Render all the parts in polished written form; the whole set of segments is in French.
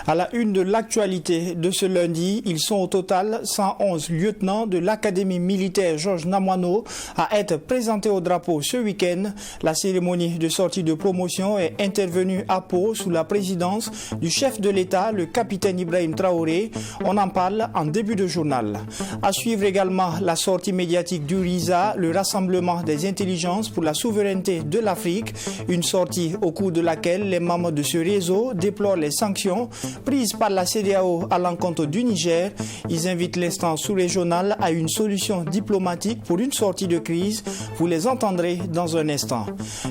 À la une de l'actualité de ce lundi, ils sont au total 111 lieutenants de l'Académie militaire Georges Namoineau à être présentés au drapeau ce week-end. La cérémonie de sortie de promotion est intervenue à Pau sous la présidence du chef de l'État, le capitaine Ibrahim Traoré. On en parle en début de journal. À suivre également la sortie médiatique du RISA, le rassemblement des intelligences pour la souveraineté de l'Afrique. Une sortie au cours de laquelle les membres de ce réseau déplorent les sanctions prises par la CEDEAO à l'encontre du Niger. Ils invitent l'instance sous-régionale à une solution diplomatique pour une sortie de crise. Vous les entendrez dans un instant.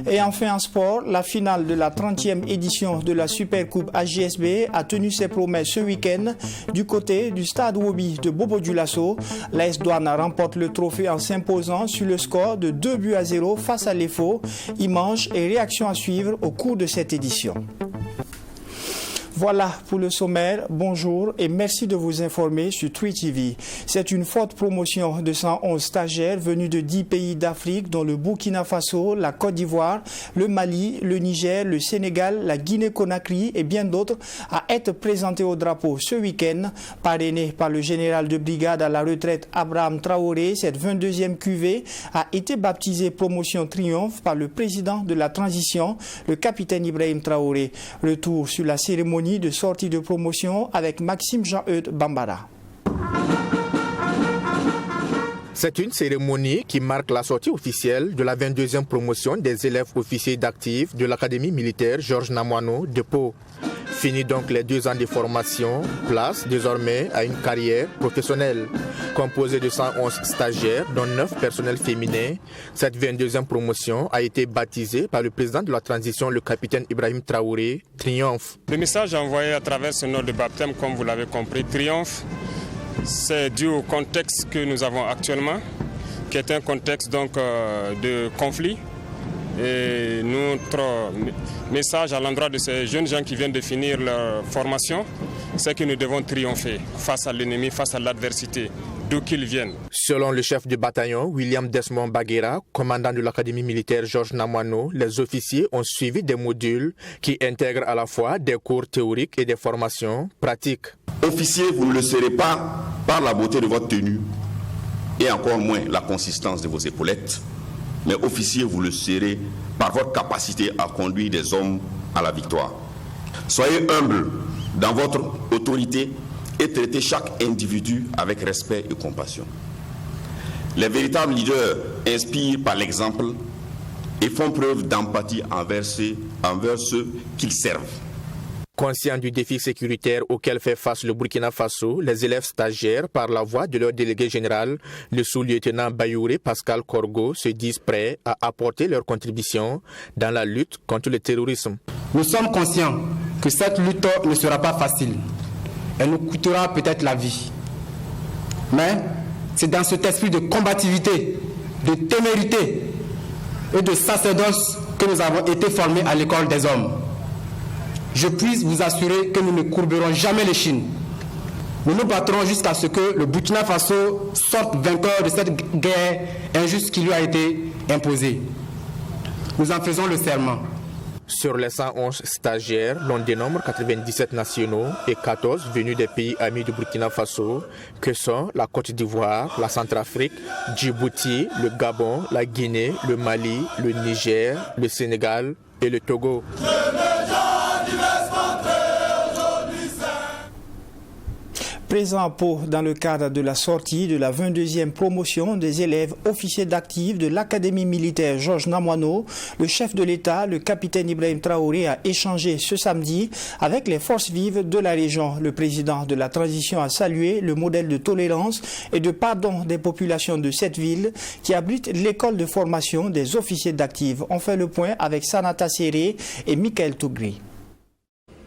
Et enfin en sport, la finale de la 30e édition de la Supercoupe AJSB a tenu ses promesses ce week-end du côté du stade Wobi de Bobo-Dioulasso. L'AS Douane remporte le trophée en s'imposant sur le score de 2-0 face à l'EFO. Images et réactions à suivre au cours de cette édition. Voilà pour le sommaire. Bonjour et merci de vous informer sur Twi TV. C'est une forte promotion de 111 stagiaires venus de 10 pays d'Afrique dont le Burkina Faso, la Côte d'Ivoire, le Mali, le Niger, le Sénégal, la Guinée-Conakry et bien d'autres à être présentés au drapeau ce week-end. Parrainé par le général de brigade à la retraite Abraham Traoré, cette 22e cuvée a été baptisée Promotion Triomphe par le président de la transition, le capitaine Ibrahim Traoré. Retour sur la cérémonie de sortie de promotion avec Maxime Jean-Eudes Bambara. C'est une cérémonie qui marque la sortie officielle de la 22e promotion des élèves officiers d'actifs de l'Académie militaire Georges Namoineau de Pau. Fini donc les 2 ans de formation, place désormais à une carrière professionnelle. Composée de 111 stagiaires, dont 9 personnels féminins, cette 22e promotion a été baptisée par le président de la transition, le capitaine Ibrahim Traoré, Triomphe. Le message envoyé à travers ce nom de baptême, comme vous l'avez compris, Triomphe, c'est dû au contexte que nous avons actuellement, qui est un contexte donc de conflit. Et notre message à l'endroit de ces jeunes gens qui viennent de finir leur formation, c'est que nous devons triompher face à l'ennemi, face à l'adversité, d'où qu'ils viennent. Selon le chef du bataillon, William Desmond Baguera, commandant de l'Académie militaire Georges Namoineau, les officiers ont suivi des modules qui intègrent à la fois des cours théoriques et des formations pratiques. Officier, vous ne le serez pas par la beauté de votre tenue et encore moins la consistance de vos épaulettes. Mais officier, vous le serez par votre capacité à conduire des hommes à la victoire. Soyez humble dans votre autorité et traitez chaque individu avec respect et compassion. Les véritables leaders inspirent par l'exemple et font preuve d'empathie envers ceux qu'ils servent. Conscients du défi sécuritaire auquel fait face le Burkina Faso, les élèves stagiaires, par la voix de leur délégué général, le sous-lieutenant Bayouré Pascal Corgo, se disent prêts à apporter leur contribution dans la lutte contre le terrorisme. Nous sommes conscients que cette lutte ne sera pas facile. Elle nous coûtera peut-être la vie. Mais c'est dans cet esprit de combativité, de témérité et de sacerdoce que nous avons été formés à l'école des hommes. Je puis vous assurer que nous ne courberons jamais l'échine. Nous nous battrons jusqu'à ce que le Burkina Faso sorte vainqueur de cette guerre injuste qui lui a été imposée. Nous en faisons le serment. Sur les 111 stagiaires, l'on dénombre 97 nationaux et 14 venus des pays amis du Burkina Faso, que sont la Côte d'Ivoire, la Centrafrique, Djibouti, le Gabon, la Guinée, le Mali, le Niger, le Sénégal et le Togo. Présent à Pau dans le cadre de la sortie de la 22e promotion des élèves officiers d'actifs de l'Académie militaire Georges Namoineau, le chef de l'État, le capitaine Ibrahim Traoré, a échangé ce samedi avec les forces vives de la région. Le président de la transition a salué le modèle de tolérance et de pardon des populations de cette ville qui abrite l'école de formation des officiers d'actifs. On fait le point avec Sanata Serré et Michael Tougri.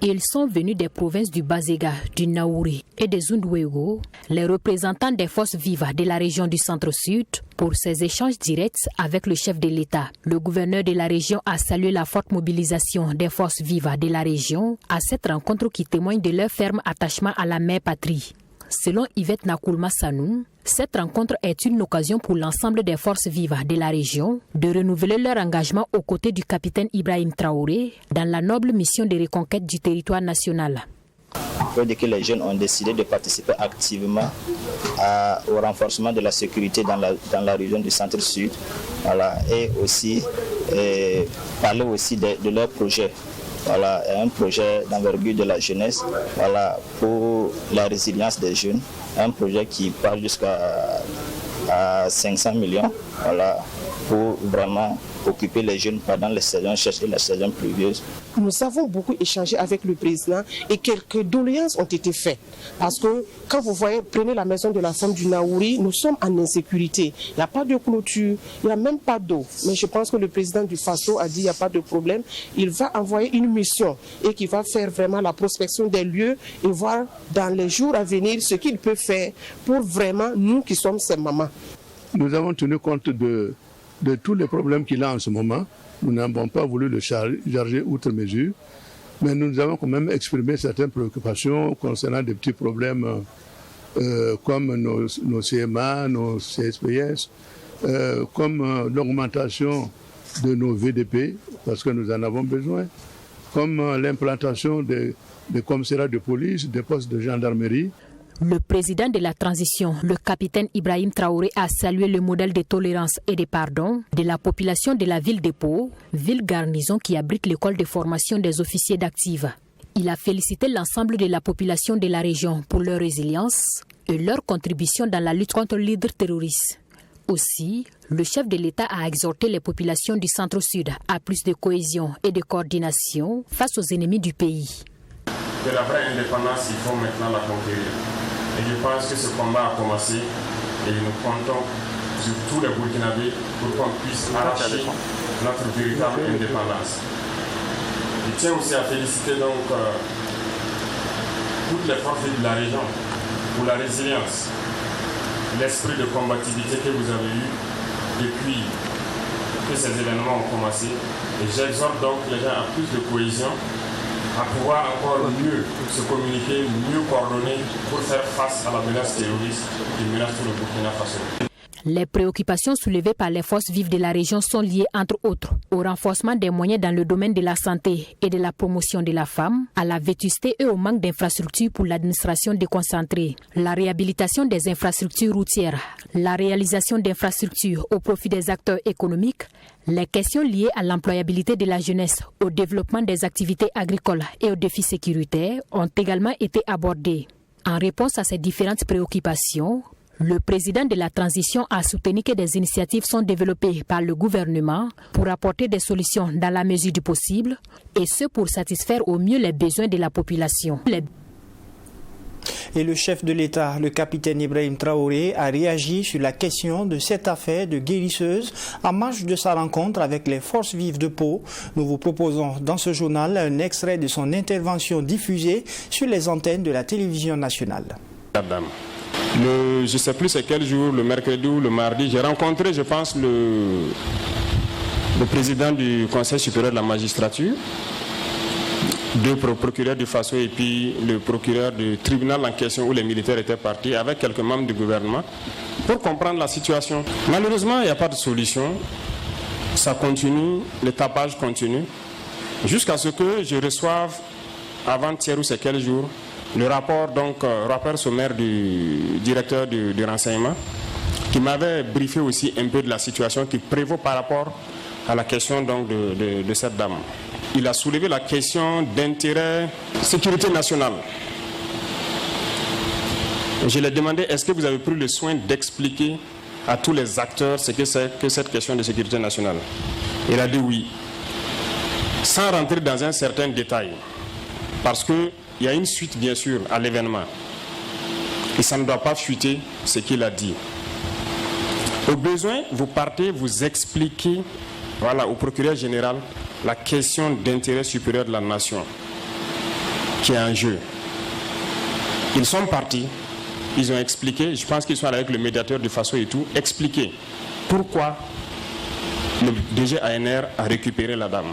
Ils sont venus des provinces du Bazega, du Naouri et des Zundwego, les représentants des forces vives de la région du Centre-Sud, pour ces échanges directs avec le chef de l'État. Le gouverneur de la région a salué la forte mobilisation des forces vives de la région à cette rencontre qui témoigne de leur ferme attachement à la mère patrie. Selon Yvette Nakoulma Sanou, cette rencontre est une occasion pour l'ensemble des forces vives de la région de renouveler leur engagement aux côtés du capitaine Ibrahim Traoré dans la noble mission de reconquête du territoire national. Que les jeunes ont décidé de participer activement au renforcement de la sécurité dans la région du Centre-Sud, voilà, et aussi parler aussi de leur projet. Voilà, un projet d'envergure de la jeunesse, voilà, pour la résilience des jeunes, un projet qui parle jusqu'à 500 millions, voilà, pour vraiment occuper les jeunes pendant les saisons sèches et la saison pluvieuse. Nous avons beaucoup échangé avec le président et quelques doléances ont été faites. Parce que quand vous voyez, prenez la maison de la femme du Naouri, nous sommes en insécurité. Il n'y a pas de clôture, il n'y a même pas d'eau. Mais je pense que le président du Faso a dit qu'il n'y a pas de problème. Il va envoyer une mission et qui va faire vraiment la prospection des lieux et voir dans les jours à venir ce qu'il peut faire pour vraiment nous qui sommes ses mamans. Nous avons tenu compte de tous les problèmes qu'il a en ce moment. Nous n'avons pas voulu le charger outre mesure, mais nous avons quand même exprimé certaines préoccupations concernant des petits problèmes comme nos CMA, nos CSPS, comme l'augmentation de nos VDP, parce que nous en avons besoin, comme l'implantation des commissariats de police, des postes de gendarmerie. Le président de la transition, le capitaine Ibrahim Traoré, a salué le modèle de tolérance et de pardon de la population de la ville de Pau, ville garnison qui abrite l'école de formation des officiers d'active. Il a félicité l'ensemble de la population de la région pour leur résilience et leur contribution dans la lutte contre l'hydre terroriste. Aussi, le chef de l'État a exhorté les populations du Centre-Sud à plus de cohésion et de coordination face aux ennemis du pays. De la vraie indépendance, il faut maintenant la conquérir. Et je pense que ce combat a commencé et nous comptons sur tous les Burkinabés pour qu'on puisse arracher notre véritable indépendance. Je tiens aussi à féliciter donc toutes les forces de la région pour la résilience, l'esprit de combativité que vous avez eu depuis que ces événements ont commencé. Et j'exhorte donc les gens à plus de cohésion, à pouvoir encore mieux se communiquer, mieux coordonner pour faire face à la menace terroriste qui menace tout le Burkina Faso. Les préoccupations soulevées par les forces vives de la région sont liées, entre autres, au renforcement des moyens dans le domaine de la santé et de la promotion de la femme, à la vétusté et au manque d'infrastructures pour l'administration déconcentrée, la réhabilitation des infrastructures routières, la réalisation d'infrastructures au profit des acteurs économiques, les questions liées à l'employabilité de la jeunesse, au développement des activités agricoles et aux défis sécuritaires ont également été abordées. En réponse à ces différentes préoccupations, le président de la transition a soutenu que des initiatives sont développées par le gouvernement pour apporter des solutions dans la mesure du possible, et ce pour satisfaire au mieux les besoins de la population. Et le chef de l'État, le capitaine Ibrahim Traoré, a réagi sur la question de cette affaire de guérisseuse en marge de sa rencontre avec les forces vives de Pau. Nous vous proposons dans ce journal un extrait de son intervention diffusée sur les antennes de la télévision nationale. Je ne sais plus c'est quel jour, le mercredi ou le mardi, j'ai rencontré, je pense, le président du Conseil supérieur de la magistrature, deux procureurs du Faso et puis le procureur du tribunal en question où les militaires étaient partis avec quelques membres du gouvernement pour comprendre la situation. Malheureusement, il n'y a pas de solution. Ça continue, le tapage continue, jusqu'à ce que je reçoive, avant-hier ou c'est quel jour, le rapport sommaire du directeur du renseignement qui m'avait briefé aussi un peu de la situation qui prévaut par rapport à la question donc de cette dame. Il a soulevé la question d'intérêt sécurité nationale. Je lui ai demandé, est-ce que vous avez pris le soin d'expliquer à tous les acteurs ce que c'est que cette question de sécurité nationale? Il a dit oui, sans rentrer dans un certain détail, parce qu'il y a une suite bien sûr à l'événement. Et ça ne doit pas fuiter ce qu'il a dit. Au besoin, vous partez, vous expliquez au procureur général la question d'intérêt supérieur de la nation. qui est en jeu. Ils sont partis, ils ont expliqué, je pense qu'ils sont allés avec le médiateur du Faso et tout, expliquer pourquoi le DG ANR a récupéré la dame.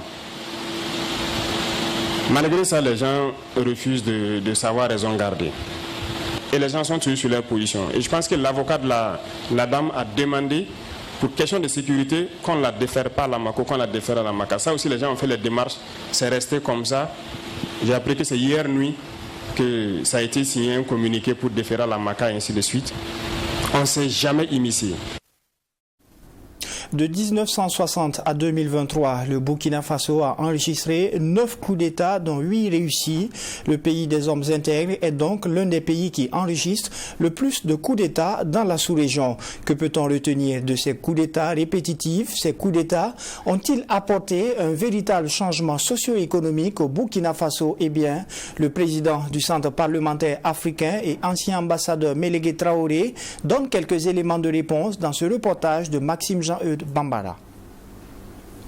Malgré ça, les gens refusent de savoir raison garder. Et les gens sont toujours sur leur position. Et je pense que l'avocat de la dame a demandé, pour question de sécurité, qu'on ne la défère pas à la Mako, qu'on la défère à la Maka. Ça aussi, les gens ont fait les démarches, c'est resté comme ça. J'ai appris que c'est hier nuit que ça a été signé un communiqué pour déférer à la Maka et ainsi de suite. On ne s'est jamais immiscé. De 1960 à 2023, le Burkina Faso a enregistré 9 coups d'État, dont 8 réussis. Le pays des hommes intègres est donc l'un des pays qui enregistre le plus de coups d'État dans la sous-région. Que peut-on retenir de ces coups d'État répétitifs? Ces coups d'État ont-ils apporté un véritable changement socio-économique au Burkina Faso? Eh bien, le président du Centre parlementaire africain et ancien ambassadeur Mélégué Traoré donne quelques éléments de réponse dans ce reportage de Maxime Jean-Eudes Bambara.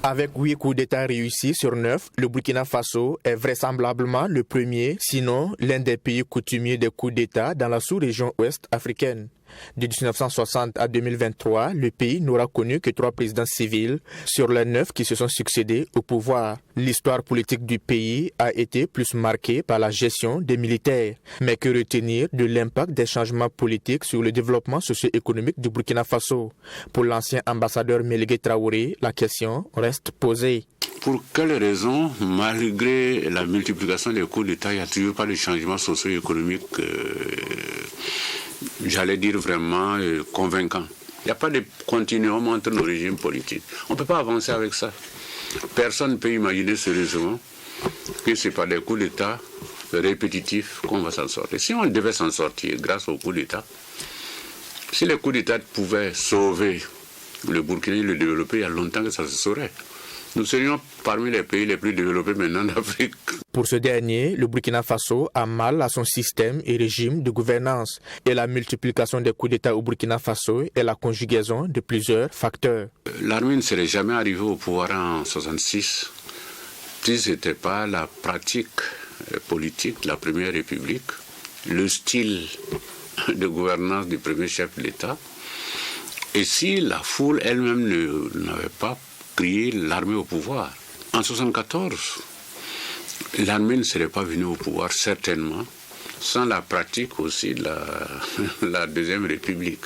Avec 8 coups d'État réussis sur 9, le Burkina Faso est vraisemblablement le premier, sinon l'un des pays coutumiers des coups d'État dans la sous-région ouest africaine. De 1960 à 2023, le pays n'aura connu que 3 présidents civils sur les 9 qui se sont succédés au pouvoir. L'histoire politique du pays a été plus marquée par la gestion des militaires. Mais que retenir de l'impact des changements politiques sur le développement socio-économique du Burkina Faso? Pour l'ancien ambassadeur Mélégué Traoré, la question reste posée. Pour quelles raisons, malgré la multiplication des coups d'État, il n'y a toujours pas de changement socio-économique j'allais dire vraiment convaincant. Il n'y a pas de continuum entre nos régimes politiques. On ne peut pas avancer avec ça. Personne ne peut imaginer sérieusement que ce n'est pas des coups d'État répétitifs qu'on va s'en sortir. Si on devait s'en sortir grâce aux coups d'État, si les coups d'État pouvaient sauver le Burkina et le développer, il y a longtemps que ça se saurait. Nous serions parmi les pays les plus développés maintenant d'Afrique. Pour ce dernier, le Burkina Faso a mal à son système et régime de gouvernance. Et la multiplication des coups d'État au Burkina Faso est la conjugaison de plusieurs facteurs. L'armée ne serait jamais arrivée au pouvoir en 1966 si ce n'était pas la pratique politique de la Première République, le style de gouvernance du premier chef de l'État. Et si la foule elle-même n'avait pas crié l'armée au pouvoir. En 1974, l'armée ne serait pas venue au pouvoir, certainement, sans la pratique aussi de la Deuxième République.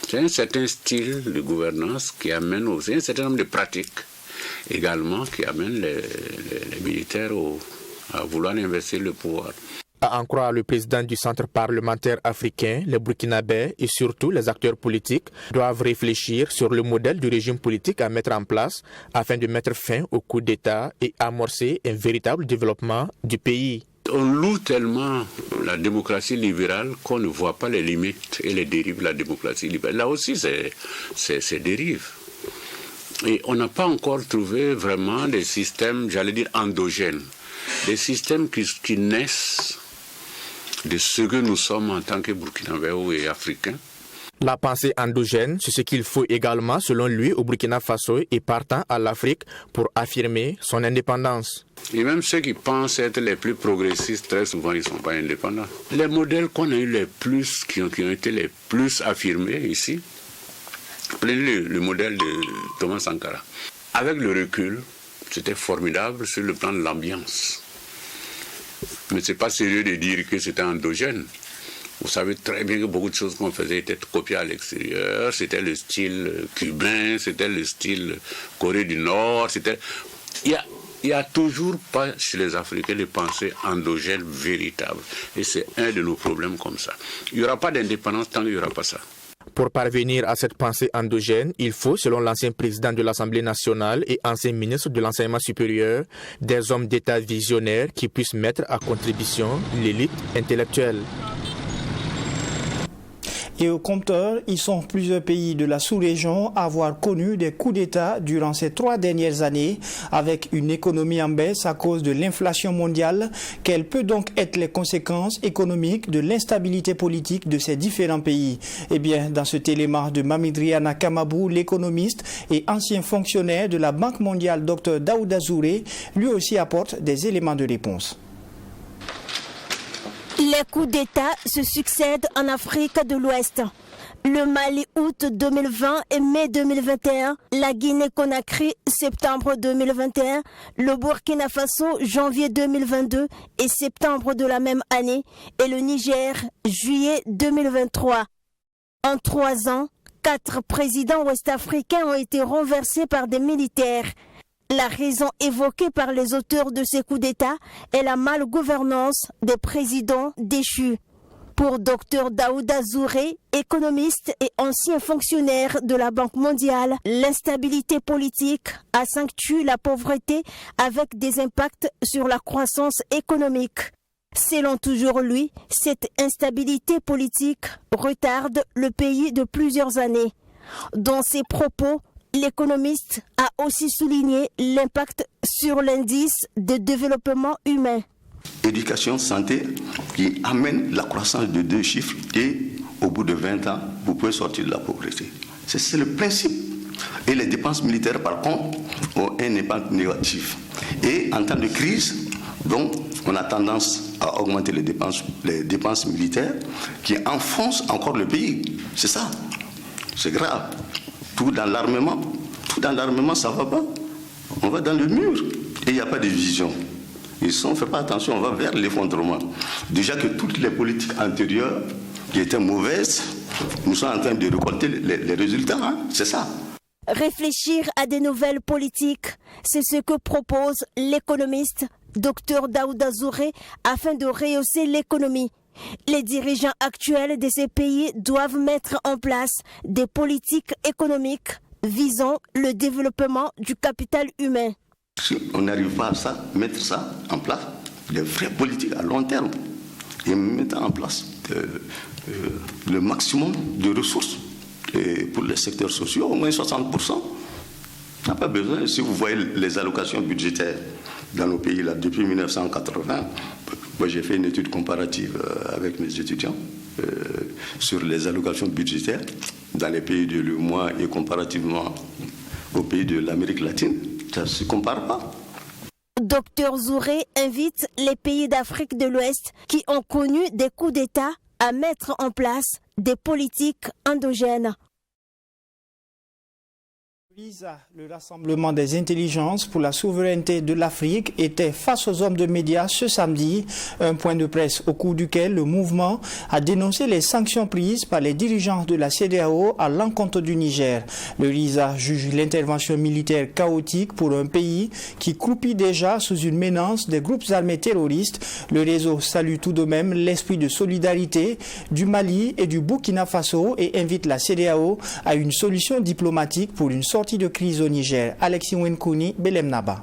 C'est un certain style de gouvernance qui amène aussi un certain nombre de pratiques également qui amènent les militaires à vouloir investir le pouvoir. À en croire le président du Centre parlementaire africain, les Burkinabés et surtout les acteurs politiques doivent réfléchir sur le modèle du régime politique à mettre en place afin de mettre fin au coup d'État et amorcer un véritable développement du pays. On loue tellement la démocratie libérale qu'on ne voit pas les limites et les dérives de la démocratie libérale. Là aussi, c'est dérives. Et on n'a pas encore trouvé vraiment des systèmes, j'allais dire, endogènes. Des systèmes qui naissent de ce que nous sommes en tant que Burkinabés et Africains. La pensée endogène, c'est ce qu'il faut également, selon lui, au Burkina Faso et partant à l'Afrique pour affirmer son indépendance. Et même ceux qui pensent être les plus progressistes, très souvent, ils ne sont pas indépendants. Les modèles qu'on a eu les plus, qui ont été les plus affirmés ici, prenez le modèle de Thomas Sankara. Avec le recul, c'était formidable sur le plan de l'ambiance. Mais ce n'est pas sérieux de dire que c'était endogène. Vous savez très bien que beaucoup de choses qu'on faisait étaient copiées à l'extérieur. C'était le style cubain, c'était le style Corée du Nord. Il n'y a toujours pas chez les Africains de pensée endogène véritable. Et c'est un de nos problèmes comme ça. Il n'y aura pas d'indépendance tant qu'il n'y aura pas ça. Pour parvenir à cette pensée endogène, il faut, selon l'ancien président de l'Assemblée nationale et ancien ministre de l'Enseignement supérieur, des hommes d'État visionnaires qui puissent mettre à contribution l'élite intellectuelle. Et au compteur, ils sont plusieurs pays de la sous-région à avoir connu des coups d'État durant ces 3 dernières années, avec une économie en baisse à cause de l'inflation mondiale. Quelles peuvent donc être les conséquences économiques de l'instabilité politique de ces différents pays? Eh bien, dans cet élément de Mamidriana Kamabou, l'économiste et ancien fonctionnaire de la Banque mondiale, Dr Daouda Zouré, lui aussi apporte des éléments de réponse. Les coups d'État se succèdent en Afrique de l'Ouest. Le Mali août 2020 et mai 2021, la Guinée-Conakry septembre 2021, le Burkina Faso janvier 2022 et septembre de la même année et le Niger juillet 2023. En 3 ans, 4 présidents ouest-africains ont été renversés par des militaires. La raison évoquée par les auteurs de ces coups d'État est la malgouvernance des présidents déchus. Pour Dr Daouda Zouré, économiste et ancien fonctionnaire de la Banque mondiale, l'instabilité politique accentue la pauvreté avec des impacts sur la croissance économique. Selon toujours lui, cette instabilité politique retarde le pays de plusieurs années. Dans ses propos, l'économiste a aussi souligné l'impact sur l'indice de développement humain. Éducation, santé, qui amène la croissance de 2 chiffres et au bout de 20 ans, vous pouvez sortir de la pauvreté. C'est le principe. Et les dépenses militaires, par contre, ont un impact négatif. Et en temps de crise, donc, on a tendance à augmenter les dépenses militaires qui enfoncent encore le pays. C'est ça. C'est grave. Tout dans l'armement, ça ne va pas. On va dans le mur et il n'y a pas de vision. Et si on ne fait pas attention, on va vers l'effondrement. Déjà que toutes les politiques antérieures qui étaient mauvaises, nous sommes en train de récolter les résultats. Hein? C'est ça. Réfléchir à des nouvelles politiques, c'est ce que propose l'économiste Dr Daouda Zouré afin de rehausser l'économie. Les dirigeants actuels de ces pays doivent mettre en place des politiques économiques visant le développement du capital humain. Si on n'arrive pas à mettre ça en place, des vraies politiques à long terme, et mettre en place le maximum de ressources pour les secteurs sociaux, au moins 60%. On n'a pas besoin, si vous voyez les allocations budgétaires dans nos pays, là, depuis 1980, moi j'ai fait une étude comparative avec mes étudiants sur les allocations budgétaires dans les pays de l'UEMOA et comparativement aux pays de l'Amérique latine. Ça ne se compare pas. Dr Zouré invite les pays d'Afrique de l'Ouest qui ont connu des coups d'État à mettre en place des politiques endogènes. Le rassemblement des intelligences pour la souveraineté de l'Afrique était face aux hommes de médias ce samedi, un point de presse au cours duquel le mouvement a dénoncé les sanctions prises par les dirigeants de la CEDEAO à l'encontre du Niger. Le RISA juge l'intervention militaire chaotique pour un pays qui croupit déjà sous une menace des groupes armés terroristes. Le réseau salue tout de même l'esprit de solidarité du Mali et du Burkina Faso et invite la CEDEAO à une solution diplomatique pour une sortie de crise au Niger. Alexis Wenkouni, Belem Naba.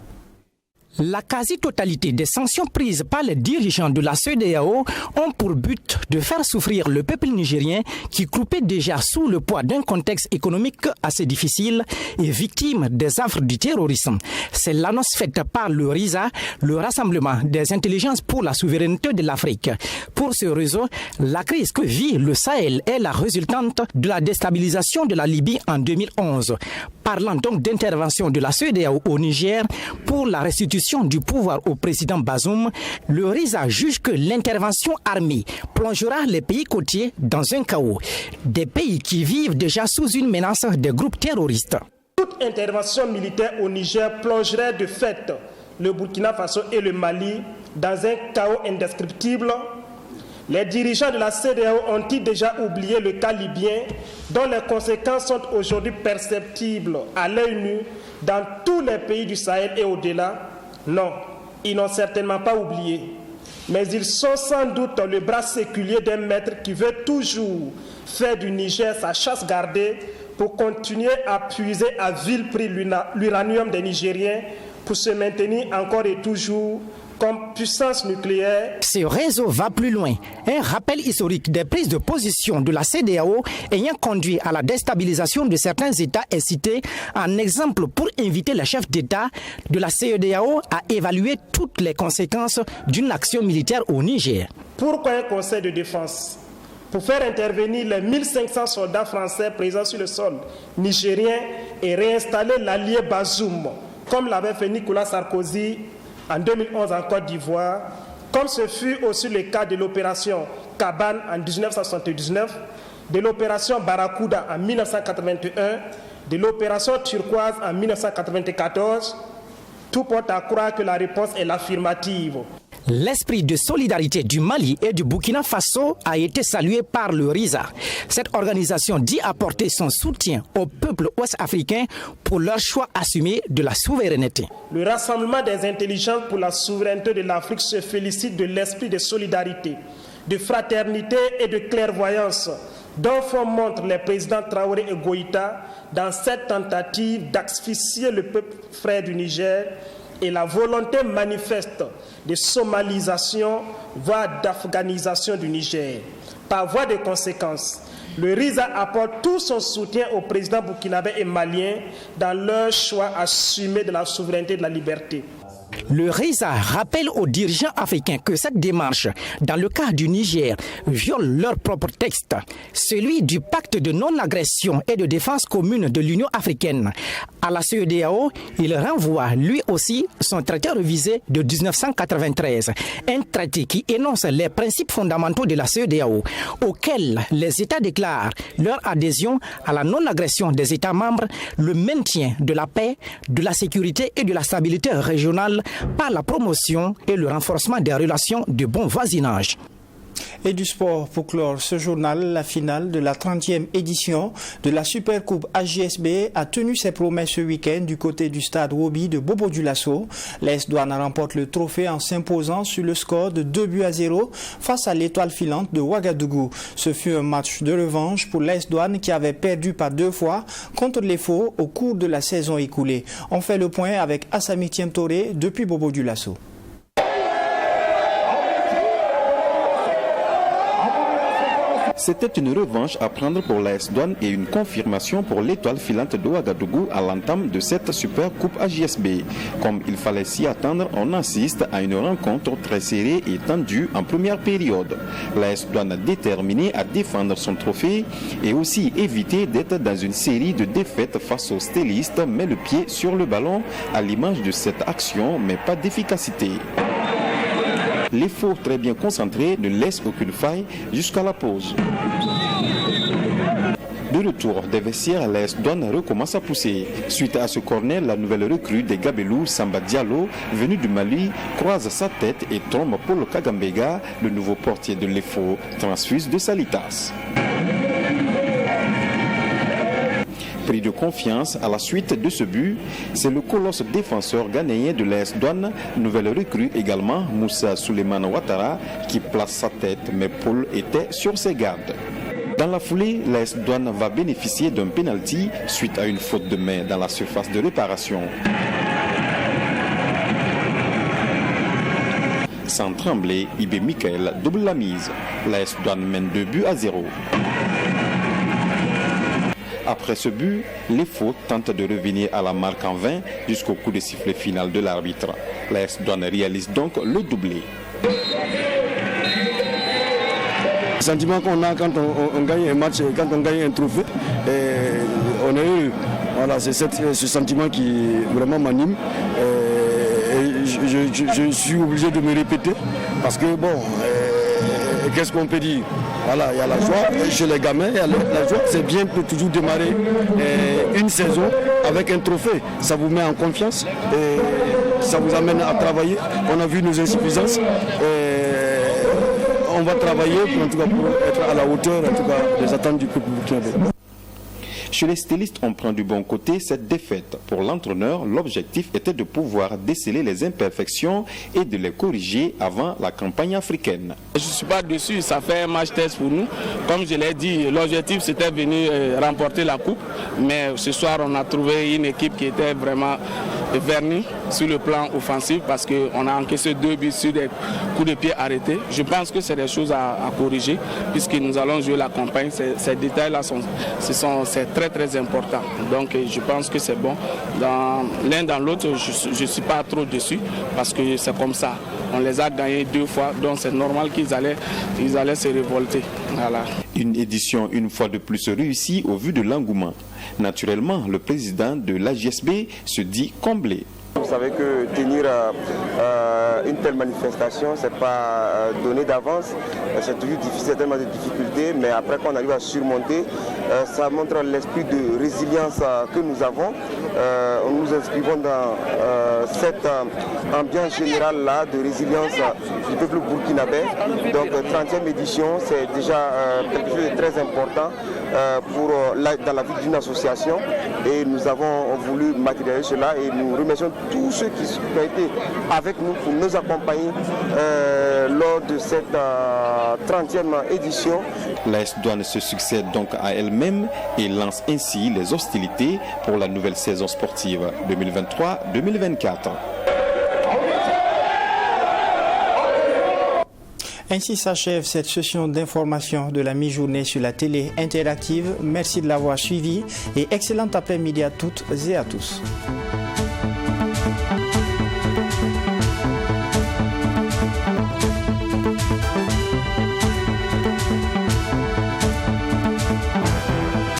La quasi-totalité des sanctions prises par les dirigeants de la CEDEAO ont pour but de faire souffrir le peuple nigérien qui croupait déjà sous le poids d'un contexte économique assez difficile et victime des affres du terrorisme. C'est l'annonce faite par le RISA, le Rassemblement des intelligences pour la souveraineté de l'Afrique. Pour ce réseau, la crise que vit le Sahel est la résultante de la déstabilisation de la Libye en 2011. Parlant donc d'intervention de la CEDEAO au Niger pour la restitution du pouvoir au président Bazoum, le RISA juge que l'intervention armée plongera les pays côtiers dans un chaos. Des pays qui vivent déjà sous une menace des groupes terroristes. Toute intervention militaire au Niger plongerait de fait le Burkina Faso et le Mali dans un chaos indescriptible. Les dirigeants de la CEDEAO ont-ils déjà oublié le cas libyen, dont les conséquences sont aujourd'hui perceptibles à l'œil nu dans tous les pays du Sahel et au-delà? Non, ils n'ont certainement pas oublié. Mais ils sont sans doute le bras séculier d'un maître qui veut toujours faire du Niger sa chasse gardée pour continuer à puiser à vil prix l'uranium des Nigériens pour se maintenir encore et toujours comme puissance nucléaire. Ce réseau va plus loin. Un rappel historique des prises de position de la CEDEAO ayant conduit à la déstabilisation de certains États est cité en exemple pour inviter les chefs d'État de la CEDEAO à évaluer toutes les conséquences d'une action militaire au Niger. Pourquoi un conseil de défense? Pour faire intervenir les 1500 soldats français présents sur le sol nigérien et réinstaller l'allié Bazoum, comme l'avait fait Nicolas Sarkozy en 2011 en Côte d'Ivoire, comme ce fut aussi le cas de l'opération Cabane en 1979, de l'opération Barracuda en 1981, de l'opération Turquoise en 1994, tout porte à croire que la réponse est l'affirmative. L'esprit de solidarité du Mali et du Burkina Faso a été salué par le RISA. Cette organisation dit apporter son soutien au peuple ouest-africain pour leur choix assumé de la souveraineté. Le rassemblement des intelligences pour la souveraineté de l'Afrique se félicite de l'esprit de solidarité, de fraternité et de clairvoyance dont font montre les présidents Traoré et Goïta dans cette tentative d'asphyxier le peuple frère du Niger et la volonté manifeste de somalisation, voire d'afghanisation du Niger. Par voie de conséquence, le RISA apporte tout son soutien aux présidents burkinabés et maliens dans leur choix assumé de la souveraineté et de la liberté. Le RISA rappelle aux dirigeants africains que cette démarche, dans le cas du Niger, viole leur propre texte, celui du pacte de non-agression et de défense commune de l'Union africaine. À la CEDEAO, il renvoie lui aussi son traité révisé de 1993, un traité qui énonce les principes fondamentaux de la CEDEAO, auxquels les États déclarent leur adhésion à la non-agression des États membres, le maintien de la paix, de la sécurité et de la stabilité régionale par la promotion et le renforcement des relations de bon voisinage. Et du sport pour clore ce journal, la finale de la 30e édition de la Supercoupe AJSB a tenu ses promesses ce week-end du côté du stade Wobi de Bobo-Dioulasso. L'AS Douane remporte le trophée en s'imposant sur le score de 2-0 face à l'Étoile filante de Ouagadougou. Ce fut un match de revanche pour l'AS Douane qui avait perdu par 2 fois contre les Faux au cours de la saison écoulée. On fait le point avec Assami Tiemtoré depuis Bobo-Dioulasso. C'était une revanche à prendre pour l'AS Douane et une confirmation pour l'Étoile filante de Ouagadougou à l'entame de cette super coupe AJSB. Comme il fallait s'y attendre, on assiste à une rencontre très serrée et tendue en première période. L'AS Douane déterminée à défendre son trophée et aussi éviter d'être dans une série de défaites face aux stylistes, met le pied sur le ballon à l'image de cette action, mais pas d'efficacité. Les Faux, très bien concentrés, ne laissent aucune faille jusqu'à la pause. De retour des vestiaires, l'AS Douane recommence à pousser. Suite à ce corner, la nouvelle recrue des Gabelou, Samba Diallo, venu du Mali, croise sa tête et tombe Paul Kagambega, le nouveau portier de l'EFO, transfuse de Salitas. Pris de confiance à la suite de ce but, c'est le colosse défenseur ghanéen de l'AS Douane, nouvelle recrue également, Moussa Souleymane Ouattara, qui place sa tête, mais Paul était sur ses gardes. Dans la foulée, l'AS Douane va bénéficier d'un pénalty suite à une faute de main dans la surface de réparation. Sans trembler, Ibé Michael double la mise. L'AS Douane mène 2-0. Après ce but, les Faux tentent de revenir à la marque en vain jusqu'au coup de sifflet final de l'arbitre. L'AS Douane réalise donc le doublé. Le sentiment qu'on a quand on gagne un match, quand on gagne un trophée, on est heureux. Voilà, c'est ce sentiment qui vraiment m'anime. Je suis obligé de me répéter parce que bon, qu'est-ce qu'on peut dire? Voilà, il y a la joie chez les gamins, la joie, c'est bien de toujours démarrer une saison avec un trophée. Ça vous met en confiance et ça vous amène à travailler. On a vu nos insuffisances. On va travailler pour être à la hauteur en tout cas, des attentes du peuple burkinabé. Chez les stylistes, on prend du bon côté cette défaite. Pour l'entraîneur, l'objectif était de pouvoir déceler les imperfections et de les corriger avant la campagne africaine. Je ne suis pas dessus, ça fait un match test pour nous. Comme je l'ai dit, l'objectif c'était de venir remporter la coupe. Mais ce soir, on a trouvé une équipe qui était vraiment vernie sur le plan offensif parce qu'on a encaissé 2 buts sur des coups de pied arrêtés. Je pense que c'est des choses à corriger puisque nous allons jouer la campagne. Ces détails-là c'est très important. Donc je pense que c'est bon. Dans l'un dans l'autre, je ne suis pas trop dessus parce que c'est comme ça. On les a gagnés 2 fois, donc c'est normal qu'ils allaient se révolter. Voilà. Une édition une fois de plus réussie au vu de l'engouement. Naturellement, le président de l'AJSB se dit comblé. savez que tenir une telle manifestation, ce n'est pas donné d'avance. C'est toujours difficile, tellement de difficultés, mais après qu'on arrive à surmonter, ça montre l'esprit de résilience que nous avons. Nous nous inscrivons dans cette ambiance générale-là de résilience du peuple burkinabé. Donc 30e édition, c'est déjà quelque chose de très important dans la vie d'une association. Et nous avons voulu matérialiser cela et nous remercions tous ceux qui ont été avec nous pour nous accompagner lors de cette 30e édition. L'AS Douanes se succède donc à elle-même et lance ainsi les hostilités pour la nouvelle saison sportive 2023-2024. Ainsi s'achève cette session d'information de la mi-journée sur la télé interactive. Merci de l'avoir suivi et excellent après-midi à toutes et à tous.